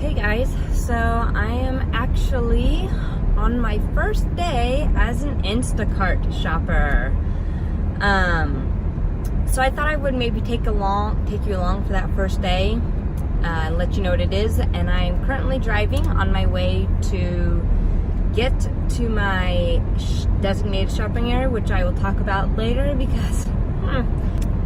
Hey guys, so I am actually on my first day as an Instacart shopper. So I thought I would maybe take you along for that first day, let you know what it is. And I'm currently driving on my way to get to my designated shopping area, which I will talk about later because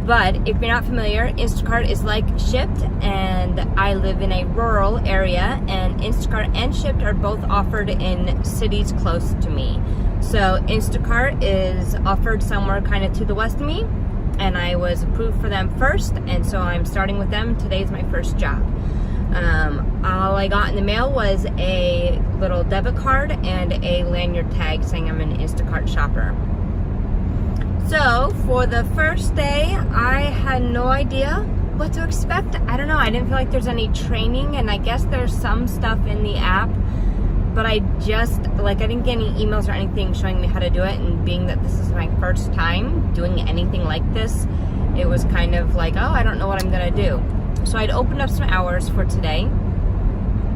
But if you're not familiar, Instacart is like Shipt, and I live in a rural area, and Instacart and Shipt are both offered in cities close to me. So Instacart is offered somewhere kind of to the west of me, and I was approved for them first, and so I'm starting with them. Today's my first job. All I got in the mail was a little debit card and a lanyard tag saying I'm an Instacart shopper. So for the first day, I had no idea what to expect. I don't know, I didn't feel like there's any training, and I guess there's some stuff in the app, but I didn't get any emails or anything showing me how to do it, and being that this is my first time doing anything like this, it was kind of like, oh, I don't know what I'm gonna do. So I'd opened up some hours for today,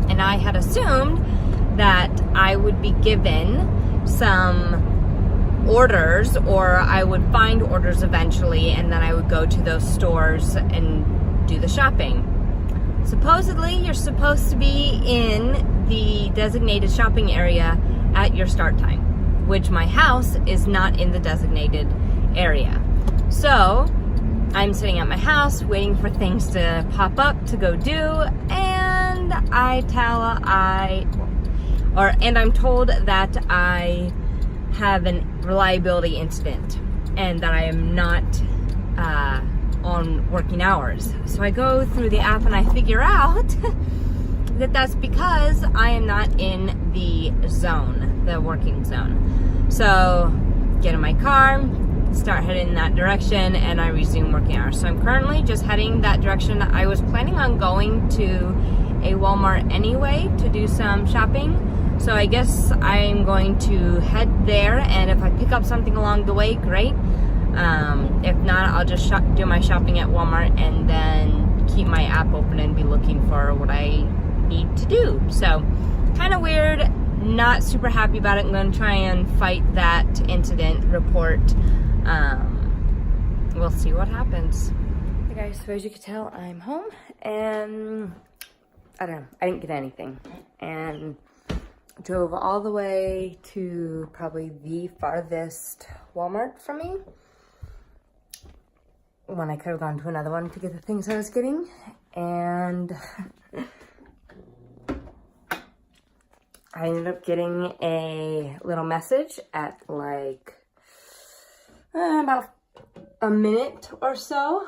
and I had assumed that I would be given some orders, or I would find orders eventually, and then I would go to those stores and do the shopping. Supposedly, you're supposed to be in the designated shopping area at your start time, which my house is not in the designated area. So I'm sitting at my house waiting for things to pop up to go do, and I'm told that I have a reliability incident and that I am not on working hours. So I go through the app and I figure out that that's because I am not in the zone, the working zone. So get in my car, start heading in that direction, and I resume working hours. So I'm currently just heading that direction. I was planning on going to a Walmart anyway to do some shopping. So I guess I'm going to head there, and if I pick up something along the way, great. If not, I'll just do my shopping at Walmart and then keep my app open and be looking for what I need to do. So kind of weird, not super happy about it. I'm going to try and fight that incident report. We'll see what happens. Hey guys, so as you can tell, I'm home, and I don't know, I didn't get anything, and drove all the way to probably the farthest Walmart from me when I could have gone to another one to get the things I was getting. And I ended up getting a little message at like about a minute or so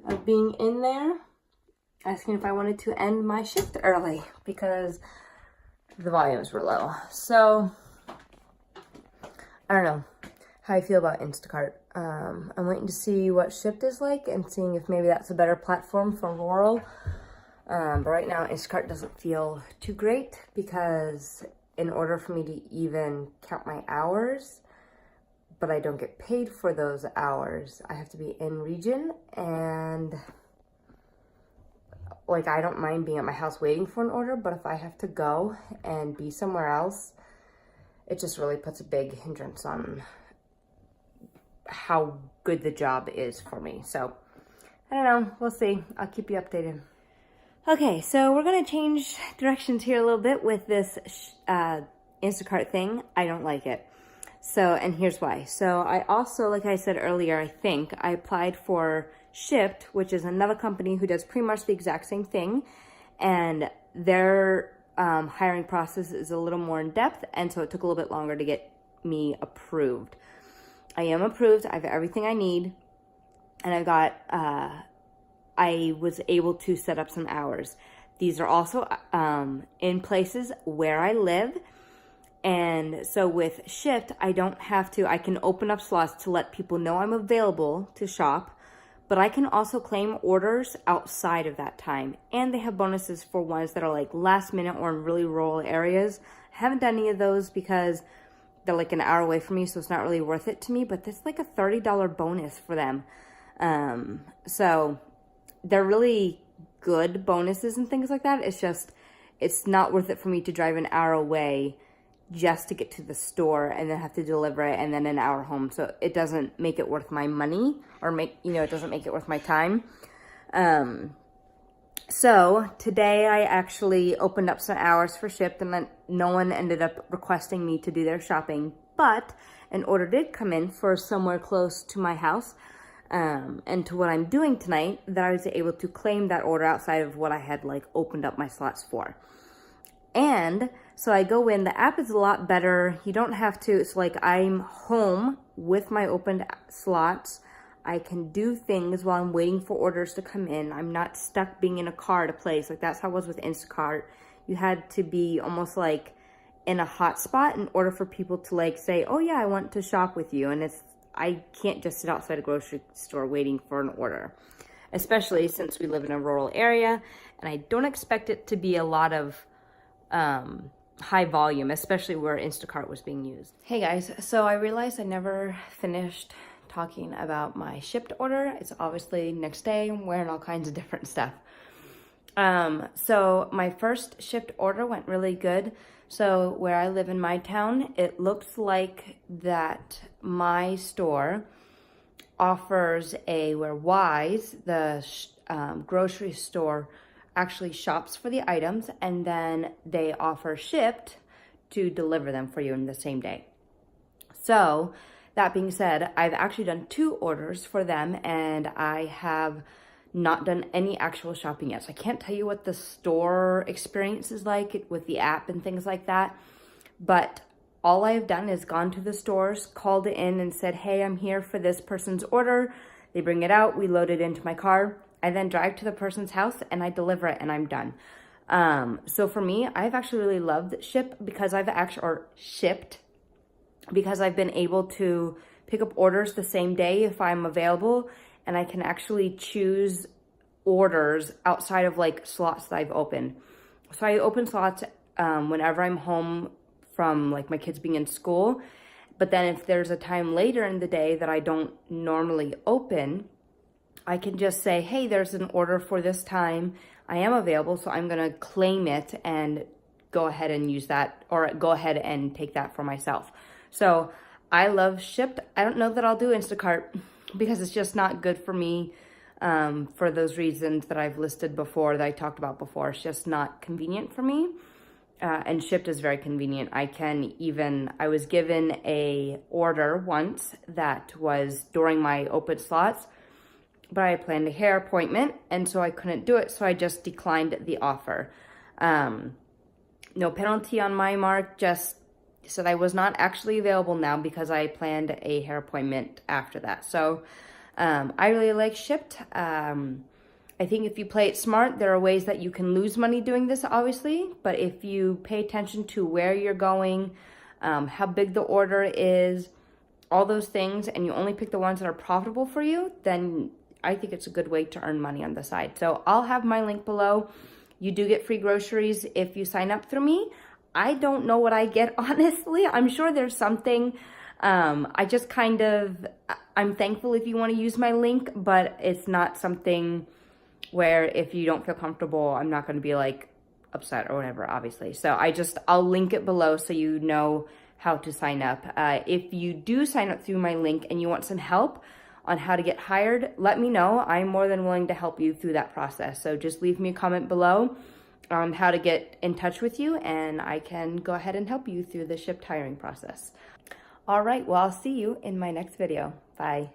of being in there, asking if I wanted to end my shift early because the volumes were low. So I don't know how I feel about Instacart. I'm waiting to see what Shipt is like and seeing if maybe that's a better platform for rural. But right now Instacart doesn't feel too great, because in order for me to even count my hours, but I don't get paid for those hours, I have to be in region, and like, I don't mind being at my house waiting for an order, but if I have to go and be somewhere else, it just really puts a big hindrance on how good the job is for me. So I don't know, we'll see. I'll keep you updated. Okay, so we're gonna change directions here a little bit with this Instacart thing. I don't like it. So, and here's why. So I also, like I said earlier, I applied for Shipt, which is another company who does pretty much the exact same thing, and their hiring process is a little more in depth, and so it took a little bit longer to get me approved. I am approved. I have everything I need, and I was able to set up some hours. These are also in places where I live. And so with Shipt, I can open up slots to let people know I'm available to shop, but I can also claim orders outside of that time. And they have bonuses for ones that are like last minute or in really rural areas. I haven't done any of those because they're like an hour away from me, so it's not really worth it to me, but there's like a $30 bonus for them. So they're really good bonuses and things like that. It's just it's not worth it for me to drive an hour away just to get to the store and then have to deliver it and then an hour home. So it doesn't make it worth my money, or it doesn't make it worth my time. So today I actually opened up some hours for Shipt, and then no one ended up requesting me to do their shopping, but an order did come in for somewhere close to my house, and to what I'm doing tonight, that I was able to claim that order outside of what I had like opened up my slots for. And so I go in, the app is a lot better. You don't have to, it's like I'm home with my opened slots. I can do things while I'm waiting for orders to come in. I'm not stuck being in a car at a place. Like that's how it was with InstaCart. You had to be almost like in a hot spot in order for people to like say, oh yeah, I want to shop with you. And I can't just sit outside a grocery store waiting for an order, especially since we live in a rural area. And I don't expect it to be a lot of high volume, especially where Instacart was being used. Hey guys, so I realized I never finished talking about my Shipt order. It's obviously next day. I'm wearing all kinds of different stuff. So my first Shipt order went really good. So where I live in my town, it looks like that my store offers where Wise, the grocery store, actually shops for the items, and then they offer Shipt to deliver them for you in the same day. So that being said, I've actually done 2 orders for them, and I have not done any actual shopping yet. So I can't tell you what the store experience is like with the app and things like that. But all I've done is gone to the stores, called it in and said, hey, I'm here for this person's order. They bring it out, we load it into my car. I then drive to the person's house and I deliver it and I'm done. So for me, I've actually really loved Shipt because Shipt, because I've been able to pick up orders the same day if I'm available, and I can actually choose orders outside of like slots that I've opened. So I open slots whenever I'm home from like my kids being in school, but then if there's a time later in the day that I don't normally open, I can just say, hey, there's an order for this time. I am available, so I'm gonna claim it and go ahead and use that, or go ahead and take that for myself. So I love Shipt. I don't know that I'll do Instacart because it's just not good for me for those reasons that I've listed before, that I talked about before. It's just not convenient for me. And Shipt is very convenient. I was given a order once that was during my open slots, but I planned a hair appointment and so I couldn't do it. So I just declined the offer. No penalty on my mark, just said I was not actually available now because I planned a hair appointment after that. So I really like Shipt. I think if you play it smart, there are ways that you can lose money doing this, obviously. But if you pay attention to where you're going, how big the order is, all those things, and you only pick the ones that are profitable for you, then I think it's a good way to earn money on the side. So I'll have my link below. You do get free groceries if you sign up through me. I don't know what I get, honestly. I'm sure there's something. I'm thankful if you want to use my link, but it's not something where if you don't feel comfortable, I'm not going to be like upset or whatever, obviously. So I'll link it below so you know how to sign up. If you do sign up through my link and you want some help on how to get hired, let me know. I'm more than willing to help you through that process. So just leave me a comment below on how to get in touch with you, and I can go ahead and help you through the Shipt hiring process. All right, well, I'll see you in my next video. Bye.